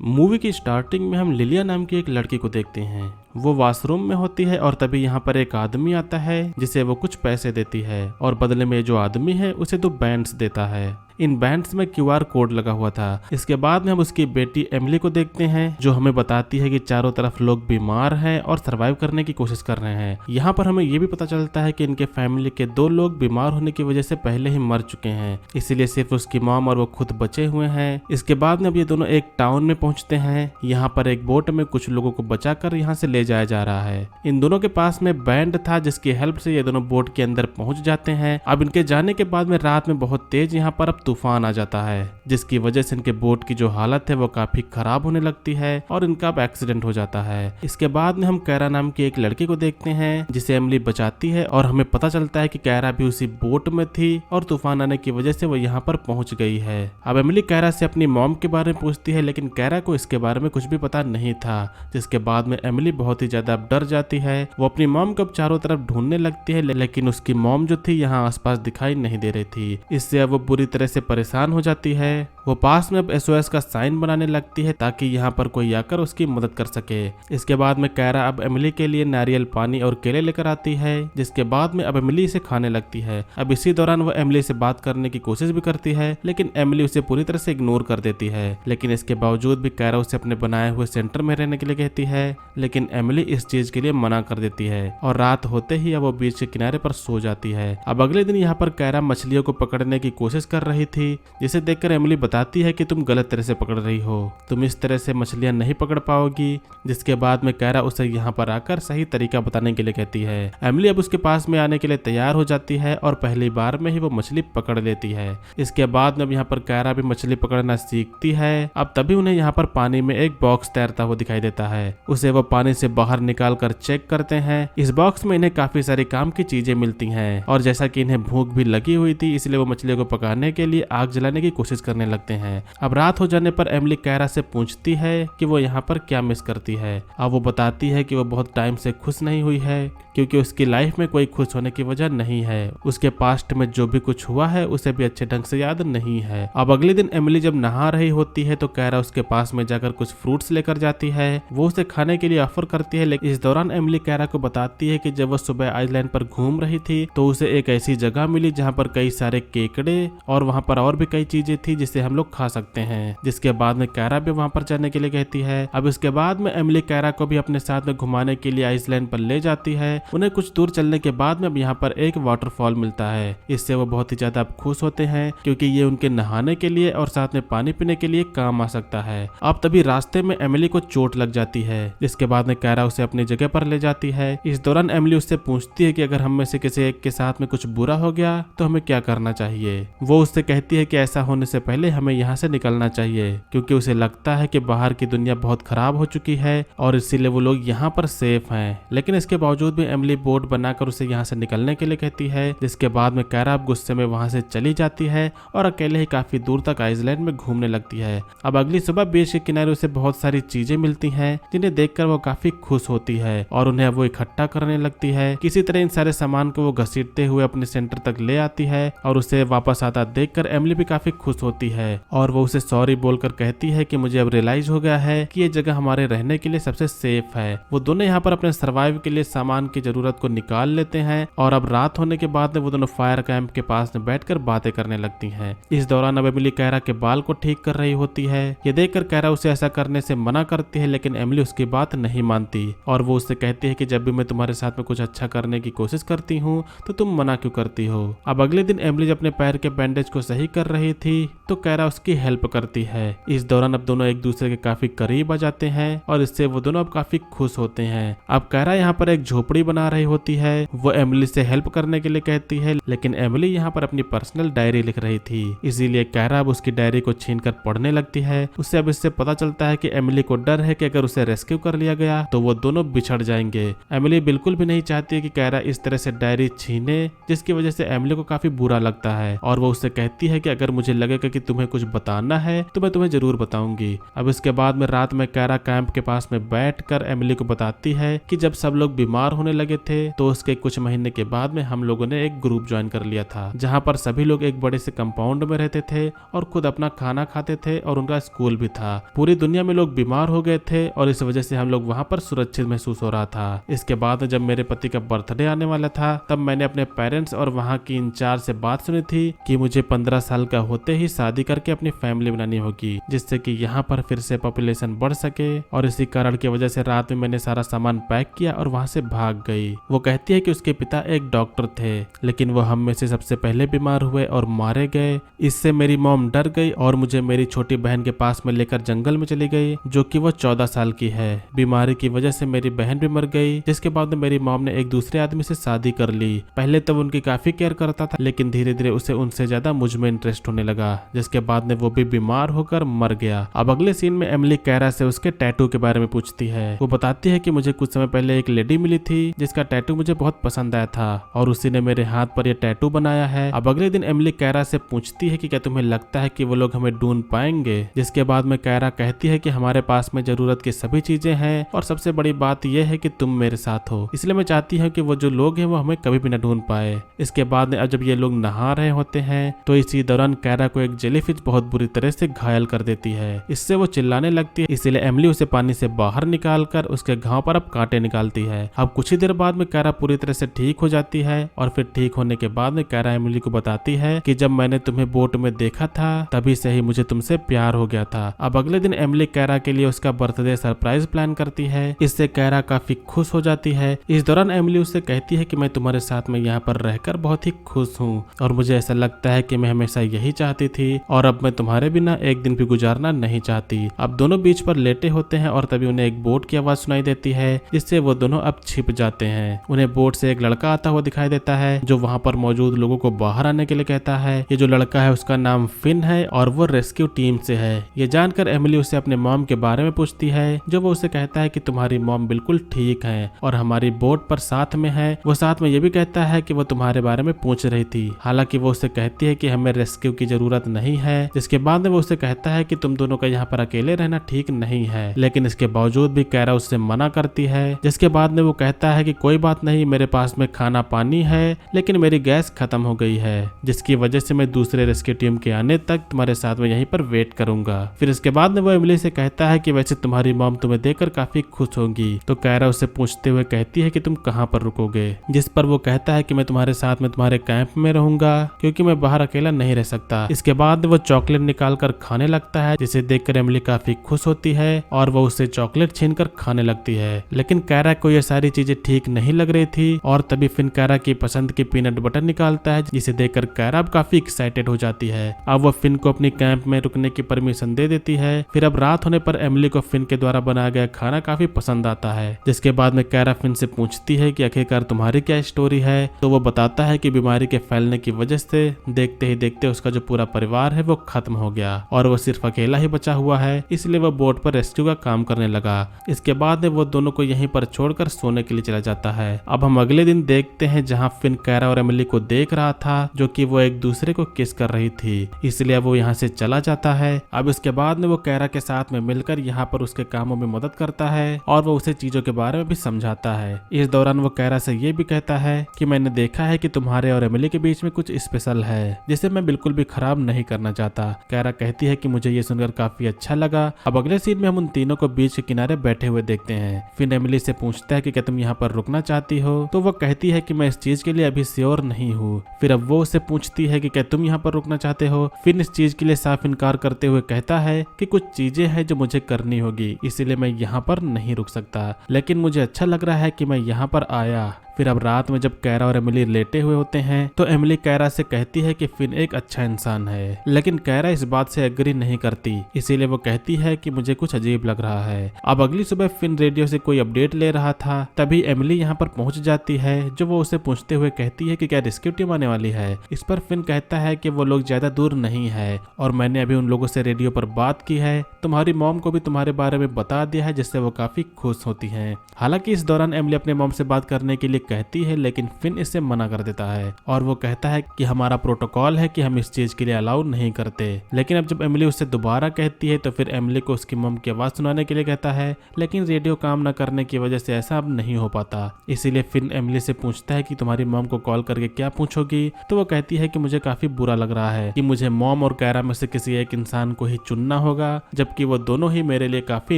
Movie की starting में हम लिलिया नाम की एक लड़की को देखते हैं। वो वॉशरूम में होती है और तभी यहाँ पर एक आदमी आता है जिसे वो कुछ पैसे देती है और बदले में जो आदमी है उसे 2 बैंड्स देता है। इन बैंड्स में QR कोड लगा हुआ था। इसके बाद में हम उसकी बेटी एमिली को देखते हैं जो हमें बताती है कि चारों तरफ लोग बीमार हैं और सरवाइव करने की कोशिश कर रहे हैं। यहाँ पर हमें ये भी पता चलता है कि इनके फैमिली के 2 लोग बीमार होने की वजह से पहले ही मर चुके हैं, इसीलिए सिर्फ उसकी मॉम और वो खुद बचे हुए हैं। इसके बाद में अब ये दोनों एक टाउन में पहुंचते हैं। यहाँ पर एक बोट में कुछ लोगों को बचाकर यहाँ से ले जाया जा रहा है। इन दोनों के पास में बैंड था जिसकी हेल्प से ये दोनों बोट के अंदर पहुंच जाते हैं। अब इनके जाने के बाद में रात में बहुत तेज यहाँ पर अब तूफान आ जाता है जिसकी वजह से इनके बोट की जो हालत है वो काफी खराब होने लगती है और इनका अब एक्सीडेंट हो जाता है। इसके बाद में हम कैरा नाम की एक लड़की को देखते हैं जिसे एमिली बचाती है और हमें पता चलता है कि कैरा भी उसी बोट में थी और तूफान आने की वजह से वो यहाँ पर पहुंच गई है। अब एमिली कैरा से अपनी मॉम के बारे में पूछती है लेकिन कैरा को इसके बारे में कुछ भी पता नहीं था, जिसके बाद में एमिली बहुत ही ज्यादा डर जाती है। वो अपनी मॉम को चारों तरफ ढूंढने लगती है लेकिन उसकी मॉम जो थी यहाँ आसपास दिखाई नहीं दे रही थी। इससे अब वो बुरी तरह से परेशान हो जाती है। वो पास में अब SOS का साइन बनाने लगती है ताकि यहाँ पर कोई आकर उसकी मदद कर सके। इसके बाद में कैरा अब एमिली के लिए नारियल पानी और केले लेकर आती है, जिसके बाद में अब एमिली इसे खाने लगती है। अब इसी दौरान वो एमिली से बात करने की कोशिश भी करती है लेकिन एमिली उसे पूरी तरह से इग्नोर कर देती है। लेकिन इसके बावजूद भी कैरा उसे अपने बनाए हुए सेंटर में रहने के लिए कहती है, लेकिन एमिली इस चीज के लिए मना कर देती है और रात होते ही अब वो बीच के किनारे पर सो जाती है। अब अगले दिन यहाँ पर कैरा मछलियों को पकड़ने की कोशिश कर रही थी, जिसे देखकर एमिली बताती है कि तुम गलत तरह से पकड़ रही हो, तुम इस तरह से मछलियां नहीं पकड़ पाओगी। जिसके बाद में कैरा उसे यहाँ पर आकर सही तरीका बताने के लिए कहती है। एमिली अब उसके पास में आने के लिए तैयार हो जाती है और पहली बार में ही वो मछली पकड़ लेती है। इसके बाद में अब यहाँ पर कैरा भी मछली पकड़ना सीखती है। अब तभी उन्हें यहाँ पर पानी में एक बॉक्स तैरता हुआ दिखाई देता है। उसे वो पानी से बाहर निकाल कर चेक करते हैं। इस बॉक्स में इन्हें काफी सारी काम की चीजें मिलती हैं और जैसा कि इन्हें भूख भी लगी हुई थी इसलिए वो मछलियों को पकाने के लिए आग जलाने की कोशिश करने लगते हैं। अब रात हो जाने पर एमिली कैरा से पूछती है कि वो यहाँ पर क्या मिस करती है। अब वो बताती है कि वो बहुत टाइम से खुश नहीं हुई है क्योंकि उसकी लाइफ में कोई खुश होने की वजह नहीं है। उसके पास्ट में जो भी कुछ हुआ है उसे भी अच्छे ढंग से याद नहीं है। अब अगले दिन एमिली जब नहा रही होती है तो कैरा उसके पास में जाकर कुछ फ्रूट्स लेकर जाती है। वो उसे खाने के लिए ऑफर करती है, लेकिन इस दौरान एमिली कैरा को बताती है कि जब वो सुबह आइलैंड पर घूम रही थी तो उसे एक ऐसी जगह मिली जहाँ पर कई सारे केकड़े और वहाँ पर और भी कई चीजें थी जिसे हम लोग खा सकते हैं। जिसके बाद में कैरा भी वहाँ पर जाने के लिए कहती है। अब इसके बाद में एमिली कैरा को भी अपने साथ में घुमाने के लिए आइसलैंड पर ले जाती है। उन्हें कुछ दूर चलने के बाद में अब यहाँ पर एक वाटरफॉल मिलता है। इससे वो बहुत ही ज्यादा खुश होते हैं क्योंकि ये उनके नहाने के लिए और साथ में पानी पीने के लिए काम आ सकता है। अब तभी रास्ते में एमिली को चोट लग जाती है, जिसके बाद में कैरा उसे अपनी जगह पर ले जाती है। इस दौरान एमिली उससे पूछती है कि अगर हम में से किसी एक के साथ में कुछ बुरा हो गया तो हमें क्या करना चाहिए। वो उससे कहती है कि ऐसा होने से पहले हमें यहाँ से निकलना चाहिए क्योंकि उसे लगता है कि बाहर की दुनिया बहुत खराब हो चुकी है और इसीलिए वो लोग यहाँ पर सेफ हैं। लेकिन इसके बावजूद भी एमिली बोट बनाकर उसे यहाँ से निकलने के लिए कहती है। जिसके बाद में कैरा अब गुस्से में वहाँ से चली जाती है और अकेले ही काफी दूर तक आइसलैंड में घूमने लगती है। अब अगली सुबह बीच के किनारे उसे बहुत सारी चीजें मिलती हैं जिन्हें देखकर वो काफी खुश होती है और उन्हें वो इकट्ठा करने लगती है। किसी तरह इन सारे सामान को वो घसीटते हुए अपने सेंटर तक ले आती है और उसे वापस आता देखकर एमिली भी काफी खुश होती है और वो उसे सॉरी बोलकर कहती है कि मुझे अब रियलाइज हो गया है कि ये जगह हमारे रहने के लिए सबसे सेफ है। वो दोनों यहाँ पर अपने सर्वाइव के लिए सामान की जरूरत को निकाल लेते हैं और अब रात होने के बाद में वो दोनों फायर कैंप के पास में बैठकर बातें करने लगती हैं। इस दौरान अब एमिली कैरा के बाल को ठीक कर रही होती है। ये देखकर कैरा उसे ऐसा करने से मना करती है, लेकिन एमिली उसकी बात नहीं मानती और वो उससे कहती है कि जब भी मैं तुम्हारे साथ में कुछ अच्छा करने की कोशिश करती हूँ तो तुम मना क्यों करती हो। अब अगले दिन एमिली जब अपने पैर के बैंडेज को सही कर रही थी तो कैरा उसकी हेल्प करती है। इस दौरान अब दोनों एक दूसरे के काफी करीब आ जाते हैं और इससे वो दोनों अब काफी खुश होते हैं। अब कैरा यहाँ पर एक झोपड़ी बना रही होती है। वो एमिली से हेल्प करने के लिए कहती है, लेकिन एमिली यहाँ पर अपनी पर्सनल डायरी लिख रही थी, इसीलिए कैरा अब उसकी डायरी को छीनकर पढ़ने लगती है। उससे अब इससे पता चलता है कि एमिली को डर है कि अगर उसे रेस्क्यू कर लिया गया तो वो दोनों बिछड़ जाएंगे। एमिली बिल्कुल भी नहीं चाहती कि कैरा इस तरह से डायरी छीने, जिसकी वजह से एमिली को काफी बुरा लगता है और वो उससे कहती है कि अगर मुझे लगेगा कि तुम्हें कुछ बताना है तो मैं तुम्हें जरूर बताऊंगी। अब इसके बाद में रात में कैरा कैंप के पास में बैठकर एमिली को बताती है कि जब सब लोग बीमार होने लगे थे, तो उसके कुछ महीने के बाद में हम लोगों ने एक ग्रुप ज्वाइन कर लिया था, जहाँ पर सभी लोग एक बड़े से कंपाउंड में रहते थे और खुद अपना खाना खाते थे और उनका स्कूल भी था। पूरी दुनिया में लोग बीमार हो गए थे और इस वजह से हम लोग वहाँ पर सुरक्षित महसूस हो रहा था। इसके बाद जब मेरे पति का बर्थडे आने वाला था, तब मैंने अपने पेरेंट्स और वहाँ की इंचार्ज से बात सुनी थी कि मुझे 15 साल का होते ही शादी करके अपनी फैमिली बनानी होगी, जिससे कि यहाँ पर फिर से पॉपुलेशन बढ़ सके। और इसी कारण की वजह से रात में मैंने सारा सामान पैक किया और वहाँ से भाग गई। वो कहती है कि उसके पिता एक डॉक्टर थे, लेकिन वो हम में से सबसे पहले बीमार हुए और मारे गए। इससे मेरी मॉम डर गई और मुझे मेरी छोटी बहन के पास में लेकर जंगल में चली गई, जो कि वो 14 साल की है। बीमारी की वजह से मेरी बहन भी मर गई, जिसके बाद मेरी मॉम ने एक दूसरे आदमी से शादी कर ली। पहले तो उनकी काफी केयर करता था, लेकिन धीरे धीरे उसे उनसे ज्यादा मुझ में इंटरेस्ट होने लगा, जिसके बाद में वो भी बीमार होकर मर गया। अब अगले सीन में एमिली कैरा से उसके टैटू के बारे में पूछती है। वो बताती है कि मुझे कुछ समय पहले एक लेडी मिली थी जिसका टैटू मुझे बहुत पसंद आया था और उसी ने मेरे हाथ पर यह टैटू बनाया है। अब अगले दिन एमिली कैरा से पूछती है कि क्या तुम्हें लगता है कि वो लोग हमें ढूंढ पाएंगे, जिसके बाद में कैरा कहती है कि हमारे पास में जरूरत की सभी चीजें हैं और सबसे बड़ी बात यह है कि तुम मेरे साथ हो, इसलिए मैं चाहती हूँ कि वो जो लोग हैं वो हमें कभी भी न ढूंढ पाए। इसके बाद में अब जब ये लोग नहा रहे होते हैं, तो इसी दौरान कैरा को एक जेलीफिश बहुत बुरी तरह से घायल कर देती है। इससे वो चिल्लाने लगती है, इसीलिए एमिली उसे पानी से बाहर निकालकर उसके घाव पर अब कांटे निकालती है। अब कुछ ही देर बाद में कैरा पूरी तरह से ठीक हो जाती है और फिर ठीक होने के बाद में कैरा एमिली को बताती है कि जब मैंने तुम्हें बोट में देखा था तभी से ही मुझे तुमसे प्यार हो गया था। अब अगले दिन एमिली कैरा के लिए उसका बर्थडे सरप्राइज प्लान करती है, इससे कैरा काफी खुश हो जाती है। इस दौरान एमिली उससे कहती है कि मैं तुम्हारे साथ में यहाँ पर रहकर बहुत ही खुश हूँ और मुझे ऐसा लगता है कि मैं हमेशा यही चाहती थी और अब मैं तुम्हारे बिना एक दिन भी गुजारना नहीं चाहती। अब दोनों बीच पर लेटे होते हैं और तभी उन्हें एक बोट की आवाज सुनाई देती है, जिससे वो दोनों अब छिप जाते हैं। उन्हें बोट से एक लड़का आता हुआ दिखाई देता है, जो वहाँ पर मौजूद लोगों को बाहर आने के लिए कहता है। ये जो लड़का है उसका नाम फिन है और वो रेस्क्यू टीम से है। ये जानकर एमिली उससे अपने मॉम के बारे में पूछती है, जो वो उसे कहता है कि तुम्हारी मॉम बिल्कुल ठीक है और हमारी बोट पर साथ में है। वो साथ में ये भी कहता है कि वो तुम्हारे बारे में पूछ रही थी। हालांकि वो उससे कहती है कि हमें रेस्क्यू की जरूरत नहीं है, जिसके बाद वो उससे कहता है कि तुम दोनों का यहाँ पर अकेले रहना ठीक नहीं है, लेकिन इसके बावजूद भी कैरा उससे मना करती है। जिसके बाद में वो कहता है कि कोई बात नहीं, मेरे पास में खाना पानी है, लेकिन मेरी गैस खत्म हो गई है, जिसकी वजह से मैं दूसरे रेस्क्यू टीम के आने तक तुम्हारे साथ में यहीं पर वेट करूंगा। फिर इसके बाद में वो एमिली से कहता है कि वैसे तुम्हारी मॉम तुम्हें देखकर काफी खुश होगी। तो कैरा उससे पूछते हुए कहती है कि तुम कहाँ पर रुकोगे, जिस पर वो कहता है कि मैं तुम्हारे साथ में तुम्हारे कैंप में रहूंगा, क्योंकि मैं बाहर अकेला नहीं रह सकता। इसके बाद वो चॉकलेट निकाल कर खाने लगता है, जिसे देखकर एमिली काफी खुश होती है और वो उससे चॉकलेट छीनकर खाने लगती है। लेकिन कैरा को ये सारी चीजें ठीक नहीं लग रही थी और तभी फिन कैरा की पसंद की पीनट बटर निकालता है, जिसे देखकर कैरा अब काफी एक्साइटेड हो जाती है। अब वो फिन को अपनी कैंप में रुकने की परमिशन दे देती है। फिर अब रात होने पर एमिली को फिन के द्वारा बनाया गया खाना काफी पसंद आता है, जिसके बाद में कैरा फिन से पूछती है कि आखिरकार तुम्हारी क्या स्टोरी है। तो वो बताता है कि बीमारी के फैलने की वजह से देखते ही देखते उसका जो पूरा परिवार है वो खत्म हो गया और वो सिर्फ अकेला ही बचा हुआ है, इसलिए वो बोट पर रेस्क्यू का काम करने लगा। इसके बाद वो दोनों को यहीं पर छोड़कर सोने के लिए चला जाता है। अब हम अगले दिन देखते हैं जहाँ फिन कैरा और एमिली को देख रहा था, जो कि वो एक दूसरे को किस कर रही थी, इसलिए वो यहाँ से चला जाता है। अब इसके बाद में वो कैरा के साथ में मिलकर यहाँ पर उसके कामों में मदद करता है और वो उसे चीजों के बारे में भी समझाता है। इस दौरान वो कैरा से ये भी कहता है कि मैंने देखा है कि तुम्हारे और एमिली के बीच में कुछ स्पेशल है, जिसे मैं बिल्कुल भी खराब नहीं करना चाहता। कैरा कहती है कि मुझे ये सुनकर काफी अच्छा लगा। अब अगले सीन में हम उन तीनों को बीच के किनारे बैठे हुए देखते हैं। फिर एमिली से पूछता है कि क्या तुम यहाँ पर रुकना चाहती हो, तो वो कहती है कि मैं इस चीज के लिए अभी श्योर नहीं हूँ। फिर अब वो उससे पूछती है कि क्या तुम यहाँ पर रुकना चाहते हो। फिर इस चीज के लिए साफ इनकार करते हुए कहता है कि कुछ चीजें हैं जो मुझे करनी होगी, इसीलिए मैं यहाँ पर नहीं रुक सकता, लेकिन मुझे अच्छा लग रहा है कि मैं यहाँ पर आया। फिर अब रात में जब कैरा और एमिली लेटे हुए होते हैं, तो एमिली कैरा से कहती है कि फिन एक अच्छा इंसान है, लेकिन कैरा इस बात से एग्री नहीं करती, इसीलिए वो कहती है कि मुझे कुछ अजीब लग रहा है। अब अगली सुबह फिन रेडियो से कोई अपडेट ले रहा था, तभी एमिली यहाँ पर पहुंच जाती है, जो वो उसे पूछते हुए कहती है कि क्या रेस्क्यू टीम आने वाली है। इस पर फिन कहता है कि वो लोग ज्यादा दूर नहीं है और मैंने अभी उन लोगों से रेडियो पर बात की है, तुम्हारी मॉम को भी तुम्हारे बारे में बता दिया है, जिससे वो काफी खुश होती है। हालांकि इस दौरान एमिली अपने मॉम से बात करने के लिए कहती है, लेकिन फिन इससे मना कर देता है और वो कहता है कि हमारा प्रोटोकॉल है कि हम इस चीज के लिए अलाउ नहीं करते। लेकिन अब जब एमिली उससे दोबारा कहती है तो फिर एमिली को उसकी मम की आवाज सुनाने के लिए कहता है, लेकिन रेडियो काम न करने की वजह से ऐसा अब नहीं हो पाता। इसीलिए फिन एमिली से पूछता है कि तुम्हारी मॉम को कॉल करके क्या पूछोगी। तो वो कहती है कि मुझे काफी बुरा लग रहा है कि मुझे मॉम और कैरा में से किसी एक इंसान को ही चुनना होगा, जबकि वो दोनों ही मेरे लिए काफी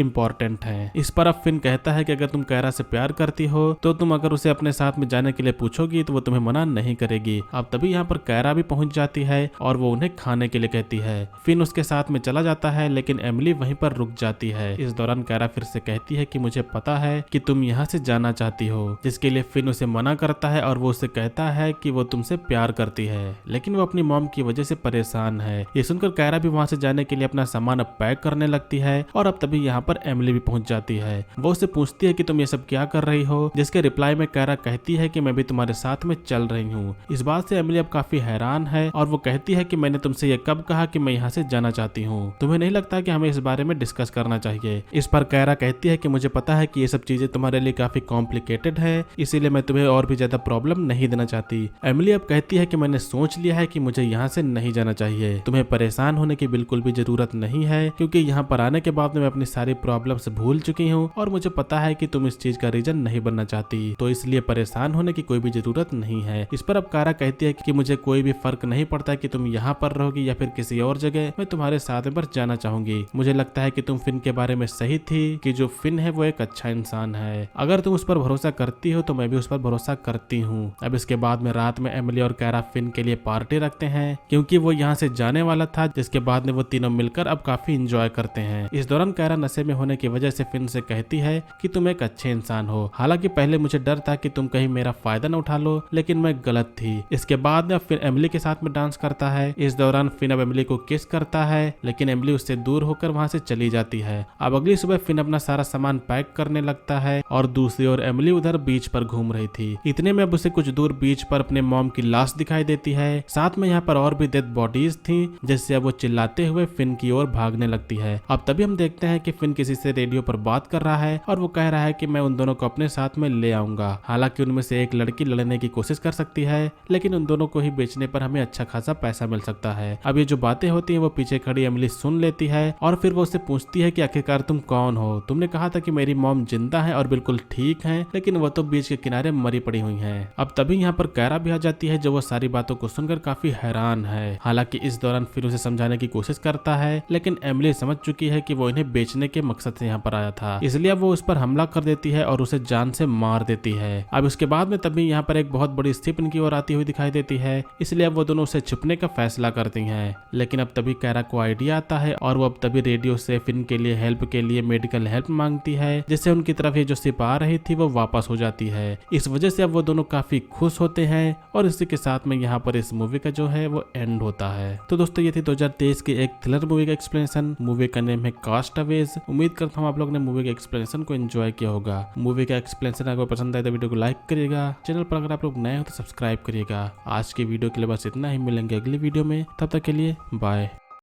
इंपॉर्टेंट हैं। इस पर अब फिन कहता है कि अगर तुम कैरा से प्यार करती हो तो तुम अगर उसे अपने साथ में जाने के लिए पूछोगी तो वो तुम्हें मना नहीं करेगी। अब तभी यहाँ पर कैरा भी पहुंच जाती है और वो उन्हें खाने के लिए कहती है। फिन उसके साथ में चला जाता है, लेकिन एमिली वहीं पर रुक जाती है। इस दौरान कैरा फिर से कहती है कि मुझे पता है कि तुम यहाँ से जाना चाहती हो, जिसके लिए फिन उसे मना करता है और वो उसे कहता है कि वो तुमसे प्यार करती है, लेकिन वो अपनी मॉम की वजह से परेशान है। ये सुनकर कैरा भी वहाँ से जाने के लिए अपना सामान अब पैक करने लगती है और अब तभी यहाँ पर एमिली भी पहुंच जाती है। वो उससे पूछती है कि तुम ये सब क्या कर रही हो, जिसके रिप्लाई में कैरा कहती है कि मैं भी तुम्हारे साथ में चल रही हूँ। इस बात से एमिली अब काफी हैरान है और वो कहती है कि मैंने तुमसे ये कब कहा कि मैं यहाँ से जाना चाहती हूँ, तुम्हें नहीं लगता कि हमें इस बारे में डिस्कस करना चाहिए। इस पर कैरा कहती है कि मुझे पता है कि ये सब चीजें तुम्हारे लिए काफी कॉम्प्लिकेटेड है, इसीलिए मैं तुम्हें और भी ज्यादा प्रॉब्लम नहीं देना चाहती। एमिली अब कहती है कि मैंने सोच लिया है कि मुझे यहाँ से नहीं जाना चाहिए, तुम्हें परेशान होने की बिल्कुल भी जरूरत नहीं है, क्योंकि यहाँ पर आने के बाद मैं अपनी सारी प्रॉब्लम्स भूल चुकी हूँ और मुझे पता है कि तुम इस चीज का रीजन नहीं बनना चाहती, तो इसलिए परेशान होने की कोई भी जरूरत नहीं है। इस पर अब कैरा कहती है कि मुझे कोई भी फर्क नहीं पड़ता कि तुम यहाँ पर रहोगी या फिर किसी और जगह, मैं तुम्हारे साथ में बस जाना चाहूंगी। मुझे लगता है कि तुम फिन के बारे में सही थी कि जो फिन है वो एक अच्छा इंसान है। अगर तुम उस पर भरोसा करती हो तो मैं भी उस पर भरोसा करती हूँ। अब इसके बाद में रात में एमिली और कैरा फिन के लिए पार्टी रखते हैं, क्योंकि वो यहाँ से जाने वाला था, जिसके बाद में वो तीनों मिलकर अब काफी इंजॉय करते हैं। इस दौरान कैरा नशे में होने की वजह से फिन से कहती है कि तुम एक अच्छे इंसान हो, हालांकि पहले मुझे डर था कि तुम कहीं मेरा फायदा न उठा लो, लेकिन मैं गलत थी। इसके बाद में फिन एमिली के साथ में डांस करता है। इस दौरान फिन अब एमिली को किस करता है, लेकिन एमिली उससे दूर होकर वहां से चली जाती है। अब अगली सुबह फिन अपना सारा सामान पैक करने लगता है और दूसरी ओर एमिली उधर बीच पर घूम रही थी। इतने में अब उसे कुछ दूर बीच पर अपने मॉम की लाश दिखाई देती है। साथ में यहाँ पर और भी डेड बॉडीज थी, जिससे अब वो चिल्लाते हुए फिन की ओर भागने लगती है। अब तभी हम देखते हैं कि फिन किसी से रेडियो पर बात कर रहा है और वो कह रहा है कि मैं उन दोनों को अपने साथ में ले आऊंगा। हालांकि उनमें से एक लड़की लड़ने की कोशिश कर सकती है, लेकिन उन दोनों को ही बेचने पर हमें अच्छा खासा पैसा मिल सकता है। अब ये जो बातें होती हैं वो पीछे खड़ी एमिली सुन लेती है और फिर वो उससे पूछती है कि आखिरकार तुम कौन हो, तुमने कहा था कि मेरी मॉम जिंदा है और बिल्कुल ठीक है, लेकिन वो तो बीच के किनारे मरी पड़ी हुई है। अब तभी यहाँ पर कैरा भी आ जाती है, जो वो सारी बातों को सुनकर काफी हैरान है। हालांकि इस दौरान फिर उसे समझाने की कोशिश करता है, लेकिन एमिली समझ चुकी है कि वो इन्हें बेचने के मकसद से यहाँ पर आया था, इसलिए वो उस पर हमला कर देती है और उसे जान से मार देती है। अब उसके बाद में तभी यहाँ पर एक बहुत बड़ी शिप इनकी ओर आती हुई दिखाई देती है, इसलिए अब वो दोनों उसे छुपने का फैसला करती हैं। लेकिन अब तभी कैरा को आइडिया आता है और वो अब तभी रेडियो से फिन के लिए हेल्प के लिए मेडिकल हेल्प मांगती है, जिससे उनकी तरफ ये जो शिप आ रही थी वो वापस हो जाती है। इस वजह से अब वो दोनों काफी खुश होते हैं और इसी के साथ में यहाँ पर इस मूवी का जो है वो एंड होता है। तो दोस्तों ये थी 2023 की एक थ्रिलर मूवी का एक्सप्लेनेशन। मूवी का नेम है कास्टअवेज। उम्मीद करता हूँ आप लोग ने मूवी के एक्सप्लेनेशन को एंजॉय किया होगा। मूवी का एक्सप्लेनेशन अगर पसंद आए तो वीडियो को लाइक करिएगा, चैनल पर अगर आप लोग नए हो तो सब्सक्राइब करिएगा। आज की वीडियो के लिए बस इतना ही, मिलेंगे अगली वीडियो में, तब तक के लिए बाय।